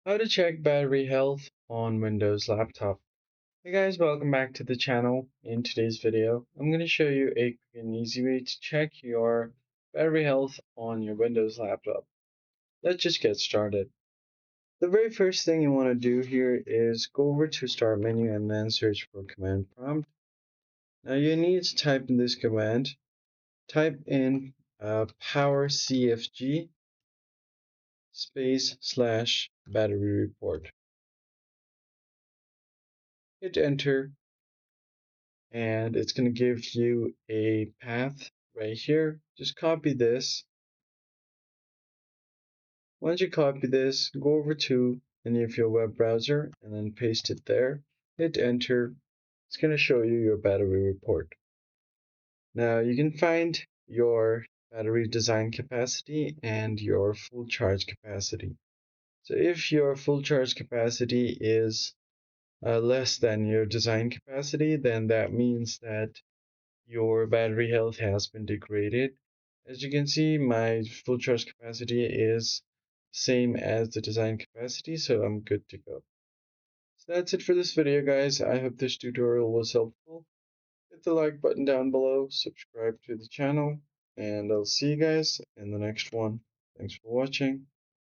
How to check battery health on Windows laptop. Hey guys, welcome back to the channel. In today's video, I'm going to show you a quick and easy way to check your battery health on your Windows laptop. Let's just get started. The very first thing you want to do here is go over to Start menu and then search for command prompt. Now you need to type in this command. Type in power cfg / battery report. Hit enter and it's going to give you a path right here. Just copy this. Once you copy this, go over to any of your web browser and then paste it there. Hit enter. It's going to show you your battery report. Now you can find your battery design capacity and your full charge capacity. So if your full charge capacity is less than your design capacity, then that means that your battery health has been degraded. As you can see, my full charge capacity is same as the design capacity, so I'm good to go. So that's it for this video, guys. I hope this tutorial was helpful. Hit the like button down below, subscribe to the channel, and I'll see you guys in the next one. Thanks for watching.